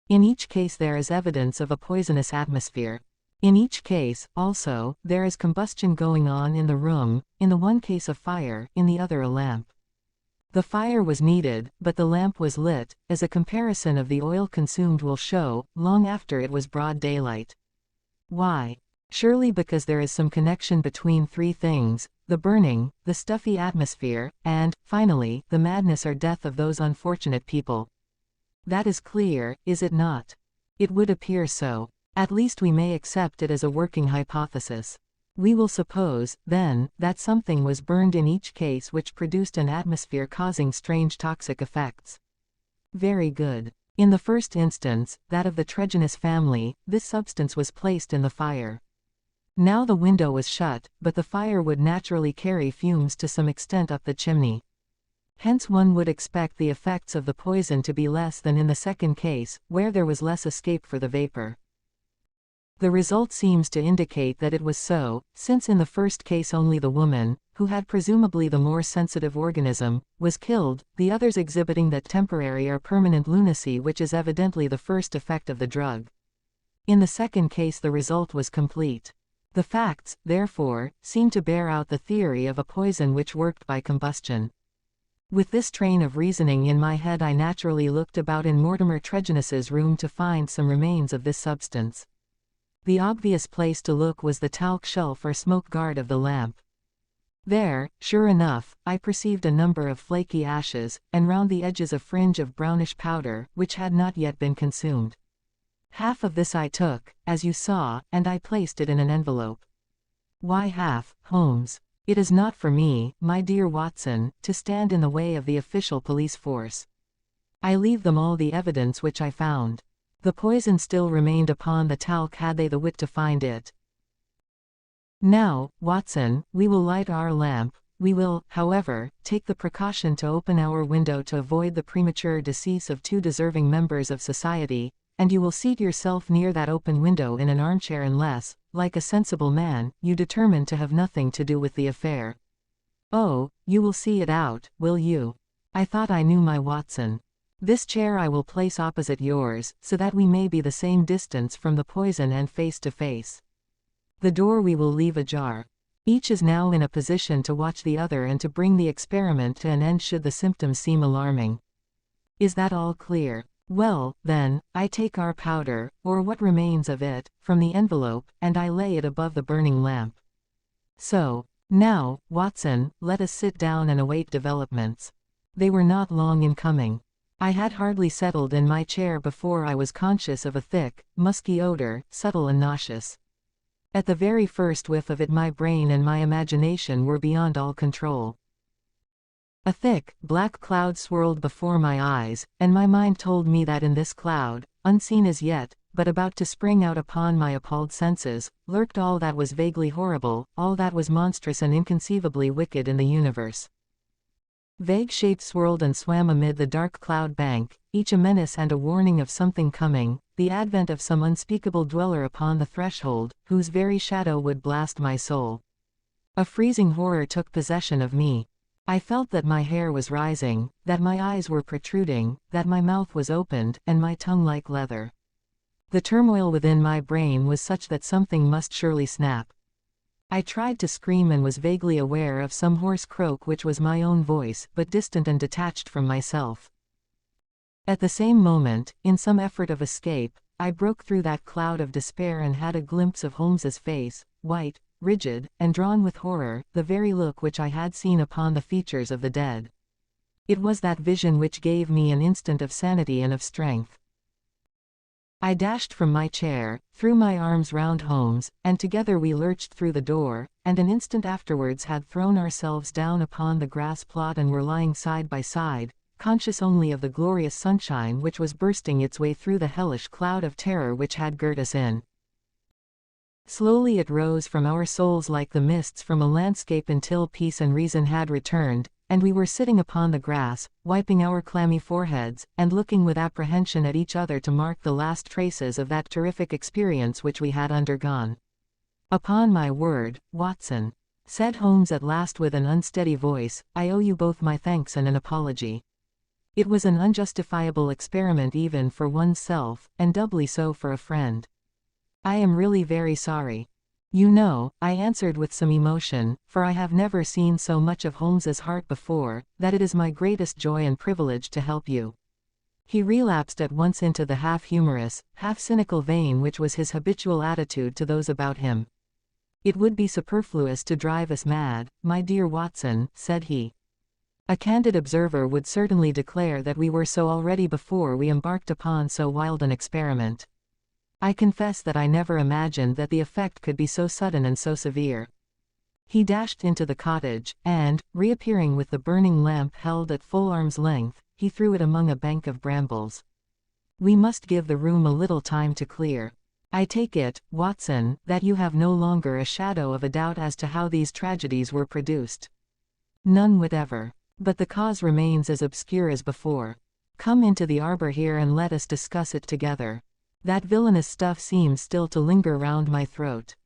In each case there is evidence of a poisonous atmosphere. In each case, also, there is combustion going on in the room, in the one case a fire, in the other a lamp. The fire was needed, but the lamp was lit, as a comparison of the oil consumed will show, long after it was broad daylight. Why? Surely because there is some connection between 3 things, the burning, the stuffy atmosphere, and, finally, the madness or death of those unfortunate people. That is clear, is it not? It would appear so. At least we may accept it as a working hypothesis. We will suppose, then, that something was burned in each case which produced an atmosphere causing strange toxic effects. Very good. In the first instance, that of the Tregenous family, this substance was placed in the fire. Now the window was shut, but the fire would naturally carry fumes to some extent up the chimney. Hence one would expect the effects of the poison to be less than in the second case, where there was less escape for the vapor. The result seems to indicate that it was so, since in the first case only the woman, who had presumably the more sensitive organism, was killed, the others exhibiting that temporary or permanent lunacy which is evidently the first effect of the drug. In the second case the result was complete. The facts, therefore, seem to bear out the theory of a poison which worked by combustion. With this train of reasoning in my head I naturally looked about in Mortimer Tregenoux's room to find some remains of this substance. The obvious place to look was the talc shelf or smoke guard of the lamp. There, sure enough, I perceived a number of flaky ashes, and round the edges a fringe of brownish powder, which had not yet been consumed. Half of this I took, as you saw, and I placed it in an envelope. Why half, Holmes? It is not for me, my dear Watson, to stand in the way of the official police force. I leave them all the evidence which I found. The poison still remained upon the talc had they the wit to find it. Now, Watson, we will light our lamp. We will, however, take the precaution to open our window to avoid the premature decease of two deserving members of society, and you will seat yourself near that open window in an armchair unless, like a sensible man, you determine to have nothing to do with the affair. Oh, you will see it out, will you? I thought I knew my Watson. This chair I will place opposite yours, so that we may be the same distance from the poison and face to face. The door we will leave ajar. Each is now in a position to watch the other and to bring the experiment to an end should the symptoms seem alarming. Is that all clear? Well, then, I take our powder, or what remains of it, from the envelope, and I lay it above the burning lamp. So, now, Watson, let us sit down and await developments. They were not long in coming. I had hardly settled in my chair before I was conscious of a thick, musky odor, subtle and nauseous. At the very first whiff of it my brain and my imagination were beyond all control. A thick, black cloud swirled before my eyes, and my mind told me that in this cloud, unseen as yet, but about to spring out upon my appalled senses, lurked all that was vaguely horrible, all that was monstrous and inconceivably wicked in the universe. Vague shapes swirled and swam amid the dark cloud bank, each a menace and a warning of something coming, the advent of some unspeakable dweller upon the threshold, whose very shadow would blast my soul. A freezing horror took possession of me. I felt that my hair was rising, that my eyes were protruding, that my mouth was opened, and my tongue like leather. The turmoil within my brain was such that something must surely snap. I tried to scream and was vaguely aware of some hoarse croak which was my own voice, but distant and detached from myself. At the same moment, in some effort of escape, I broke through that cloud of despair and had a glimpse of Holmes's face, white, rigid, and drawn with horror, the very look which I had seen upon the features of the dead. It was that vision which gave me an instant of sanity and of strength. I dashed from my chair, threw my arms round Holmes, and together we lurched through the door, and an instant afterwards had thrown ourselves down upon the grass plot and were lying side by side, conscious only of the glorious sunshine which was bursting its way through the hellish cloud of terror which had girt us in. Slowly it rose from our souls like the mists from a landscape until peace and reason had returned, and we were sitting upon the grass, wiping our clammy foreheads, and looking with apprehension at each other to mark the last traces of that terrific experience which we had undergone. "Upon my word, Watson," said Holmes at last with an unsteady voice, "I owe you both my thanks and an apology. It was an unjustifiable experiment even for one's self, and doubly so for a friend. I am really very sorry. You know," I answered with some emotion, for I have never seen so much of Holmes's heart before, "that it is my greatest joy and privilege to help you." He relapsed at once into the half-humorous, half-cynical vein which was his habitual attitude to those about him. "It would be superfluous to drive us mad, my dear Watson," said he. "A candid observer would certainly declare that we were so already before we embarked upon so wild an experiment. I confess that I never imagined that the effect could be so sudden and so severe. He dashed into the cottage, and, reappearing with the burning lamp held at full arm's length, he threw it among a bank of brambles. We must give the room a little time to clear. I take it, Watson, that you have no longer a shadow of a doubt as to how these tragedies were produced. None whatever. But the cause remains as obscure as before. Come into the arbor here and let us discuss it together. That villainous stuff seems still to linger round my throat.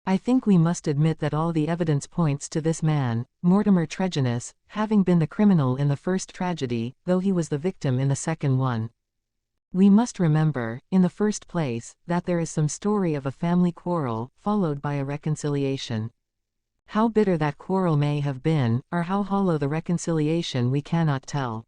I think we must admit that all the evidence points to this man, Mortimer Tregennis, having been the criminal in the first tragedy, though he was the victim in the second one. We must remember, in the first place, that there is some story of a family quarrel, followed by a reconciliation. How bitter that quarrel may have been, or how hollow the reconciliation, we cannot tell.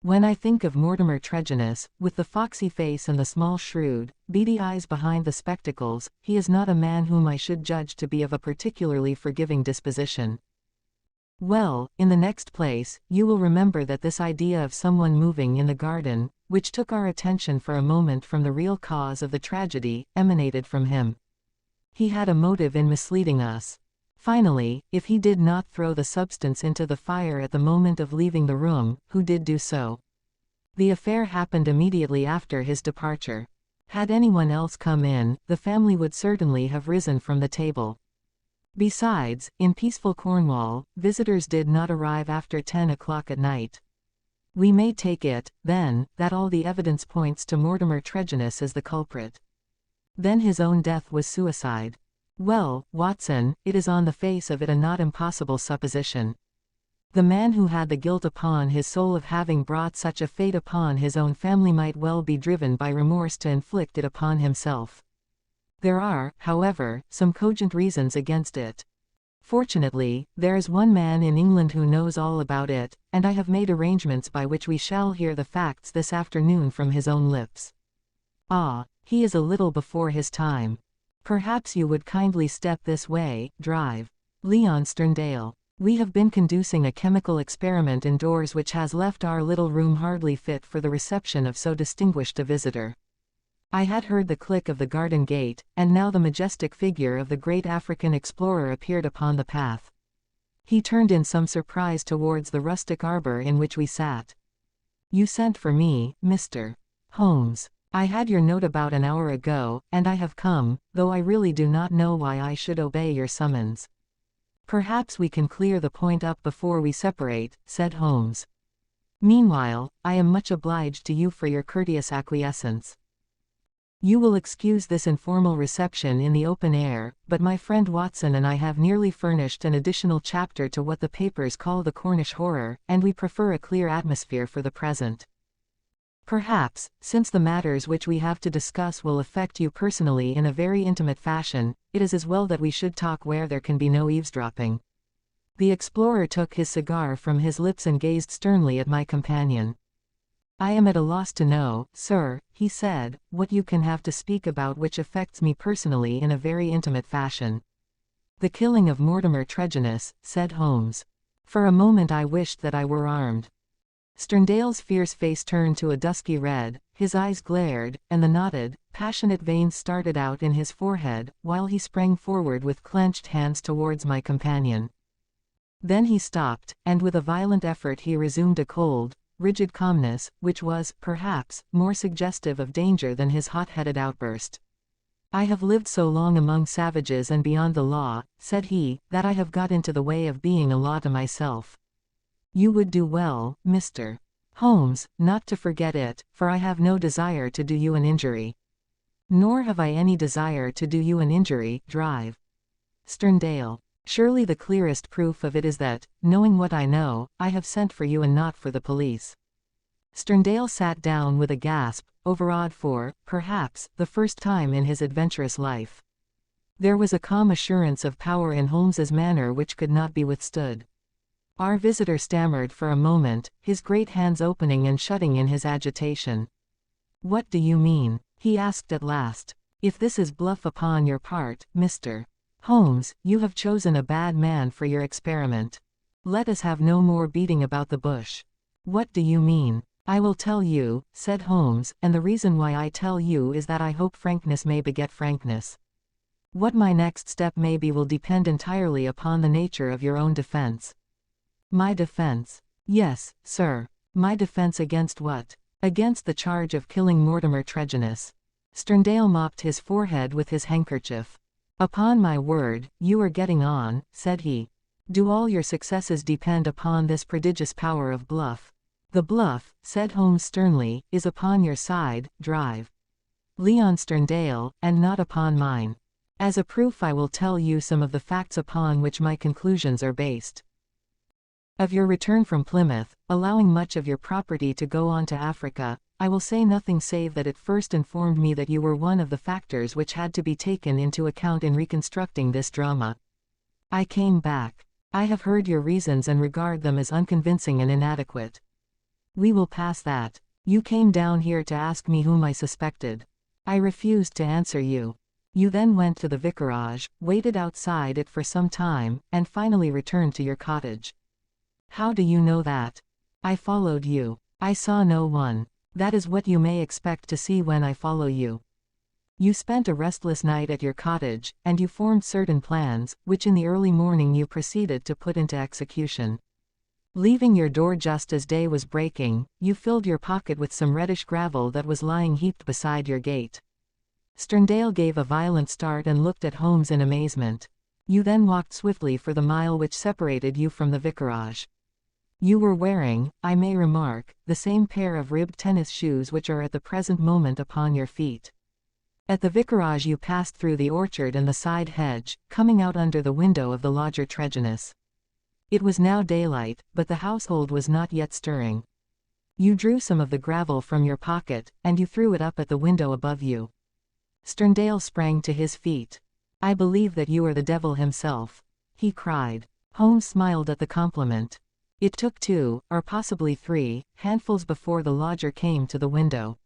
When I think of Mortimer Tregennis, with the foxy face and the small shrewd, beady eyes behind the spectacles, he is not a man whom I should judge to be of a particularly forgiving disposition. Well, in the next place, you will remember that this idea of someone moving in the garden, which took our attention for a moment from the real cause of the tragedy, emanated from him. He had a motive in misleading us. Finally, if he did not throw the substance into the fire at the moment of leaving the room, who did do so? The affair happened immediately after his departure. Had anyone else come in, the family would certainly have risen from the table. Besides, in peaceful Cornwall, visitors did not arrive after 10 o'clock at night. We may take it, then, that all the evidence points to Mortimer Tregennis as the culprit. Then his own death was suicide. Well, Watson, it is on the face of it a not impossible supposition. The man who had the guilt upon his soul of having brought such a fate upon his own family might well be driven by remorse to inflict it upon himself. There are, however, some cogent reasons against it. Fortunately, there is one man in England who knows all about it, and I have made arrangements by which we shall hear the facts this afternoon from his own lips. Ah, he is a little before his time. Perhaps you would kindly step this way, Drive. Leon Sterndale. We have been conducting a chemical experiment indoors which has left our little room hardly fit for the reception of so distinguished a visitor. I had heard the click of the garden gate, and now the majestic figure of the great African explorer appeared upon the path. He turned in some surprise towards the rustic arbor in which we sat. You sent for me, Mr. Holmes. I had your note about an hour ago, and I have come, though I really do not know why I should obey your summons. Perhaps we can clear the point up before we separate, said Holmes. Meanwhile, I am much obliged to you for your courteous acquiescence. You will excuse this informal reception in the open air, but my friend Watson and I have nearly furnished an additional chapter to what the papers call the Cornish horror, and we prefer a clear atmosphere for the present. Perhaps, since the matters which we have to discuss will affect you personally in a very intimate fashion, it is as well that we should talk where there can be no eavesdropping. The explorer took his cigar from his lips and gazed sternly at my companion. I am at a loss to know, sir, he said, what you can have to speak about which affects me personally in a very intimate fashion. The killing of Mortimer Tregennis, said Holmes. For a moment I wished that I were armed. Sterndale's fierce face turned to a dusky red, his eyes glared, and the knotted, passionate veins started out in his forehead, while he sprang forward with clenched hands towards my companion. Then he stopped, and with a violent effort he resumed a cold, rigid calmness, which was, perhaps, more suggestive of danger than his hot-headed outburst. I have lived so long among savages and beyond the law, said he, that I have got into the way of being a law to myself. You would do well, Mr. Holmes, not to forget it, for I have no desire to do you an injury. Nor have I any desire to do you an injury, Drive. Sterndale. Surely the clearest proof of it is that, knowing what I know, I have sent for you and not for the police. Sterndale sat down with a gasp, overawed for, perhaps, the first time in his adventurous life. There was a calm assurance of power in Holmes's manner which could not be withstood. Our visitor stammered for a moment, his great hands opening and shutting in his agitation. What do you mean? He asked at last. If this is bluff upon your part, Mr. Holmes, you have chosen a bad man for your experiment. Let us have no more beating about the bush. What do you mean? I will tell you, said Holmes, and the reason why I tell you is that I hope frankness may beget frankness. What my next step may be will depend entirely upon the nature of your own defense. My defense? Yes, sir. My defense against what? Against the charge of killing Mortimer Tregennis. Sterndale mopped his forehead with his handkerchief. Upon my word, you are getting on, said he. Do all your successes depend upon this prodigious power of bluff? The bluff, said Holmes sternly, is upon your side, drive. Leon Sterndale, and not upon mine. As a proof I will tell you some of the facts upon which my conclusions are based. Of your return from Plymouth, allowing much of your property to go on to Africa, I will say nothing save that it first informed me that you were one of the factors which had to be taken into account in reconstructing this drama. I came back. I have heard your reasons and regard them as unconvincing and inadequate. We will pass that. You came down here to ask me whom I suspected. I refused to answer you. You then went to the vicarage, waited outside it for some time, and finally returned to your cottage. How do you know that? I followed you. I saw no one. That is what you may expect to see when I follow you. You spent a restless night at your cottage, and you formed certain plans, which in the early morning you proceeded to put into execution. Leaving your door just as day was breaking, you filled your pocket with some reddish gravel that was lying heaped beside your gate. Sterndale gave a violent start and looked at Holmes in amazement. You then walked swiftly for the mile which separated you from the vicarage. You were wearing, I may remark, the same pair of ribbed tennis shoes which are at the present moment upon your feet. At the vicarage you passed through the orchard and the side hedge, coming out under the window of the lodger Tregennis. It was now daylight, but the household was not yet stirring. You drew some of the gravel from your pocket, and you threw it up at the window above you. Sterndale sprang to his feet. I believe that you are the devil himself, he cried. Holmes smiled at the compliment. It took 2, or possibly 3, handfuls before the lodger came to the window.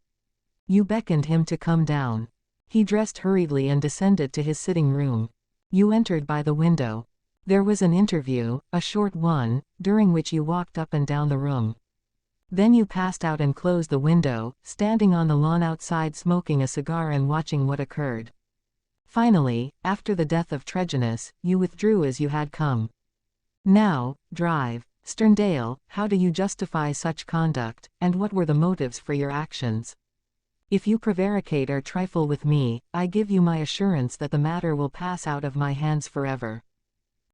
You beckoned him to come down. He dressed hurriedly and descended to his sitting room. You entered by the window. There was an interview, a short one, during which you walked up and down the room. Then you passed out and closed the window, standing on the lawn outside smoking a cigar and watching what occurred. Finally, after the death of Tregennis, you withdrew as you had come. Now, drive. Sterndale, how do you justify such conduct, and what were the motives for your actions? If you prevaricate or trifle with me, I give you my assurance that the matter will pass out of my hands forever.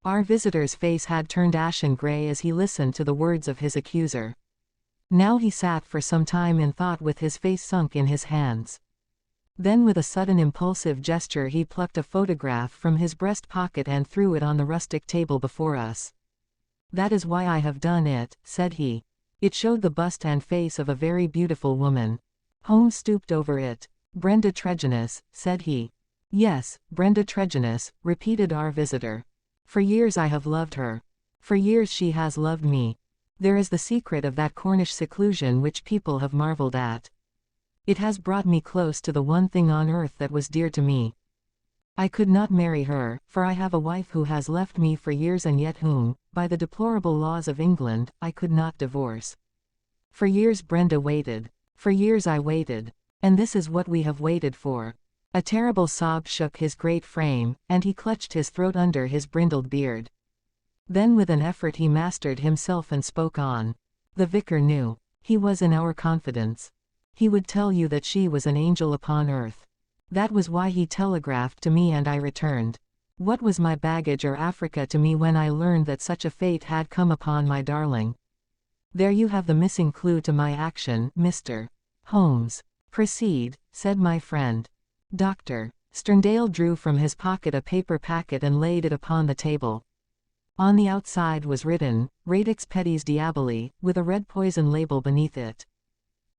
Our visitor's face had turned ashen gray as he listened to the words of his accuser. Now he sat for some time in thought with his face sunk in his hands. Then with a sudden impulsive gesture he plucked a photograph from his breast pocket and threw it on the rustic table before us. That is why I have done it, said he. It showed the bust and face of a very beautiful woman. Holmes stooped over it. Brenda Tregennis, said he. Yes, Brenda Tregennis, repeated our visitor. For years I have loved her. For years she has loved me. There is the secret of that Cornish seclusion which people have marveled at. It has brought me close to the one thing on earth that was dear to me. I could not marry her, for I have a wife who has left me for years and yet whom, by the deplorable laws of England, I could not divorce. For years Brenda waited. For years I waited. And this is what we have waited for. A terrible sob shook his great frame, and he clutched his throat under his brindled beard. Then with an effort he mastered himself and spoke on. The vicar knew. He was in our confidence. He would tell you that she was an angel upon earth. That was why he telegraphed to me and I returned. What was my baggage or Africa to me when I learned that such a fate had come upon my darling? There you have the missing clue to my action, Mr. Holmes. Proceed, said my friend. Doctor. Sterndale drew from his pocket a paper packet and laid it upon the table. On the outside was written, Radix Pedis Diaboli, with a red poison label beneath it.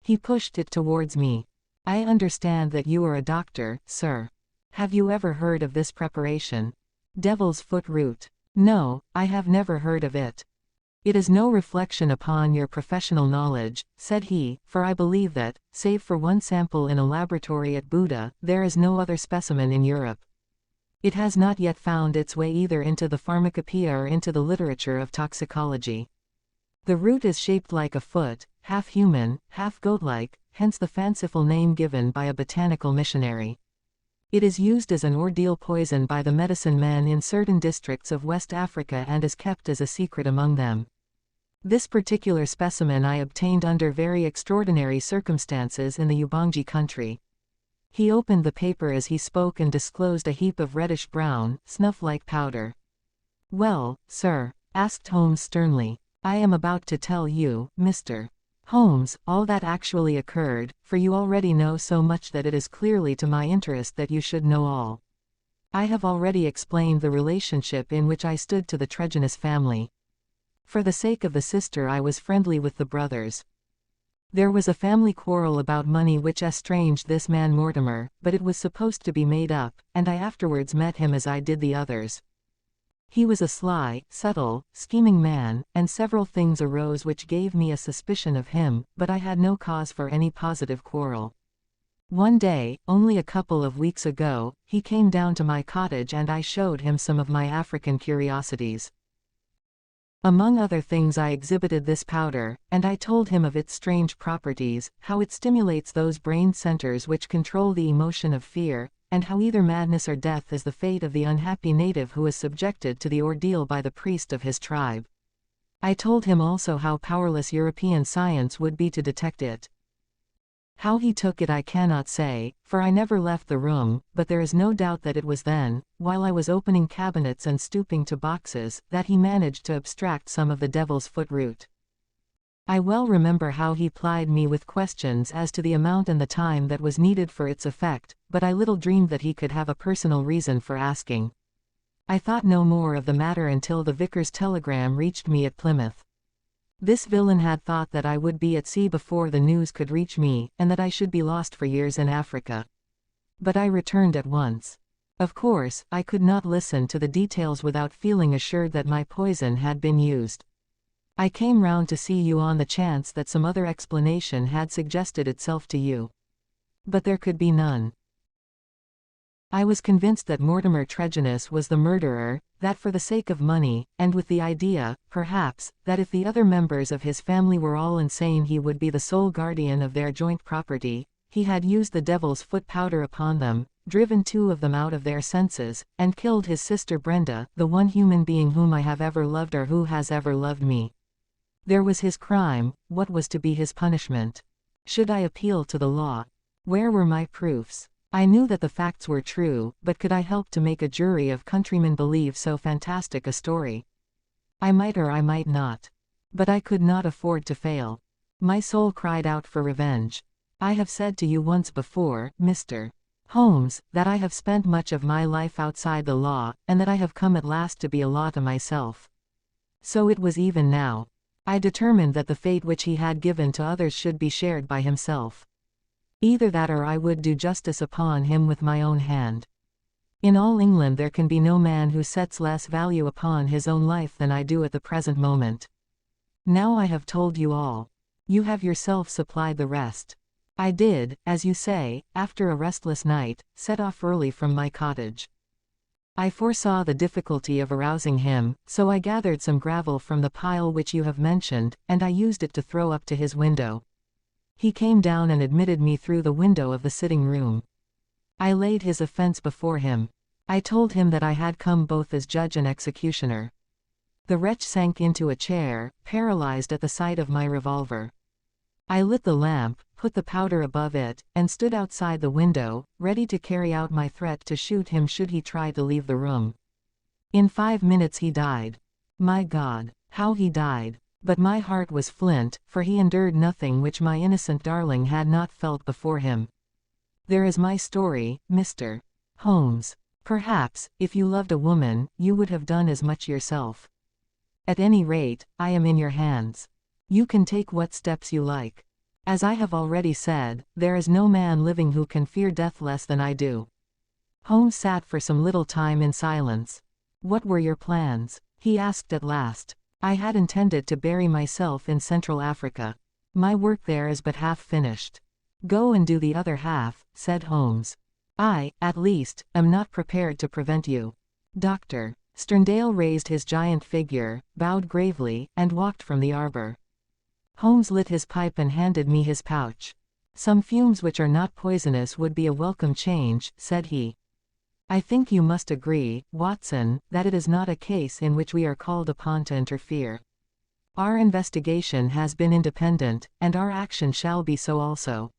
He pushed it towards me. I understand that you are a doctor, sir. Have you ever heard of this preparation? Devil's foot root. No, I have never heard of it. It is no reflection upon your professional knowledge, said he, for I believe that, save for one sample in a laboratory at Buda, there is no other specimen in Europe. It has not yet found its way either into the pharmacopoeia or into the literature of toxicology. The root is shaped like a foot, half human, half goat-like, hence the fanciful name given by a botanical missionary. It is used as an ordeal poison by the medicine men in certain districts of West Africa and is kept as a secret among them. This particular specimen I obtained under very extraordinary circumstances in the Ubangi country. He opened the paper as he spoke and disclosed a heap of reddish-brown, snuff-like powder. "Well, sir," asked Holmes sternly, "I am about to tell you, Mr. Holmes, all that actually occurred, for you already know so much that it is clearly to my interest that you should know all. I have already explained the relationship in which I stood to the Tregennis family. For the sake of the sister I was friendly with the brothers. There was a family quarrel about money which estranged this man Mortimer, but it was supposed to be made up, and I afterwards met him as I did the others. He was a sly, subtle, scheming man, and several things arose which gave me a suspicion of him, but I had no cause for any positive quarrel. One day, only a couple of weeks ago, he came down to my cottage and I showed him some of my African curiosities. Among other things I exhibited this powder, and I told him of its strange properties, how it stimulates those brain centers which control the emotion of fear, and how either madness or death is the fate of the unhappy native who is subjected to the ordeal by the priest of his tribe. I told him also how powerless European science would be to detect it. How he took it I cannot say, for I never left the room, but there is no doubt that it was then, while I was opening cabinets and stooping to boxes, that he managed to abstract some of the devil's foot root. I well remember how he plied me with questions as to the amount and the time that was needed for its effect, but I little dreamed that he could have a personal reason for asking. I thought no more of the matter until the vicar's telegram reached me at Plymouth. This villain had thought that I would be at sea before the news could reach me, and that I should be lost for years in Africa. But I returned at once. Of course, I could not listen to the details without feeling assured that my poison had been used. I came round to see you on the chance that some other explanation had suggested itself to you. But there could be none. I was convinced that Mortimer Tregennis was the murderer, that for the sake of money, and with the idea, perhaps, that if the other members of his family were all insane he would be the sole guardian of their joint property, he had used the devil's foot powder upon them, driven 2 of them out of their senses, and killed his sister Brenda, the one human being whom I have ever loved or who has ever loved me. There was his crime. What was to be his punishment? Should I appeal to the law? Where were my proofs? I knew that the facts were true, but could I help to make a jury of countrymen believe so fantastic a story? I might or I might not. But I could not afford to fail. My soul cried out for revenge. I have said to you once before, Mr. Holmes, that I have spent much of my life outside the law, and that I have come at last to be a law to myself. So it was even now. I determined that the fate which he had given to others should be shared by himself. Either that or I would do justice upon him with my own hand. In all England there can be no man who sets less value upon his own life than I do at the present moment. Now I have told you all. You have yourself supplied the rest. I did, as you say, after a restless night, set off early from my cottage. I foresaw the difficulty of arousing him, so I gathered some gravel from the pile which you have mentioned, and I used it to throw up to his window. He came down and admitted me through the window of the sitting room. I laid his offense before him. I told him that I had come both as judge and executioner. The wretch sank into a chair, paralyzed at the sight of my revolver. I lit the lamp, put the powder above it, and stood outside the window, ready to carry out my threat to shoot him should he try to leave the room. In 5 minutes he died. My God, how he died! But my heart was flint, for he endured nothing which my innocent darling had not felt before him. There is my story, Mr. Holmes. Perhaps, if you loved a woman, you would have done as much yourself. At any rate, I am in your hands. You can take what steps you like. As I have already said, there is no man living who can fear death less than I do. Holmes sat for some little time in silence. What were your plans? He asked at last. I had intended to bury myself in Central Africa. My work there is but half finished. Go and do the other half, said Holmes. I, at least, am not prepared to prevent you. Dr. Sterndale raised his giant figure, bowed gravely, and walked from the arbor. Holmes lit his pipe and handed me his pouch. "Some fumes which are not poisonous would be a welcome change," said he. "I think you must agree, Watson, that it is not a case in which we are called upon to interfere. Our investigation has been independent, and our action shall be so also."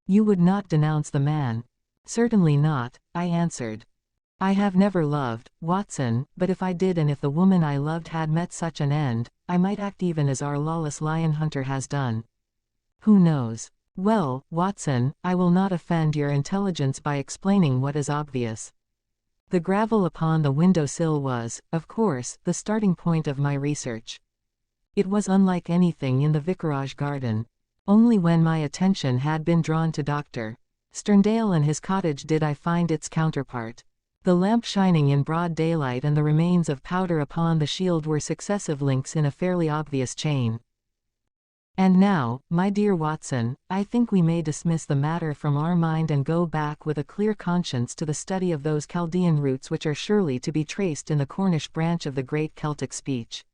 "You would not denounce the man?" "Certainly not," I answered. "I have never loved, Watson, but if I did and if the woman I loved had met such an end, I might act even as our lawless lion hunter has done. Who knows? Well, Watson, I will not offend your intelligence by explaining what is obvious. The gravel upon the window-sill was, of course, the starting point of my research. It was unlike anything in the vicarage garden. Only when my attention had been drawn to Dr. Sterndale and his cottage did I find its counterpart. The lamp shining in broad daylight and the remains of powder upon the shield were successive links in a fairly obvious chain. And now, my dear Watson, I think we may dismiss the matter from our mind and go back with a clear conscience to the study of those Chaldean roots which are surely to be traced in the Cornish branch of the great Celtic speech.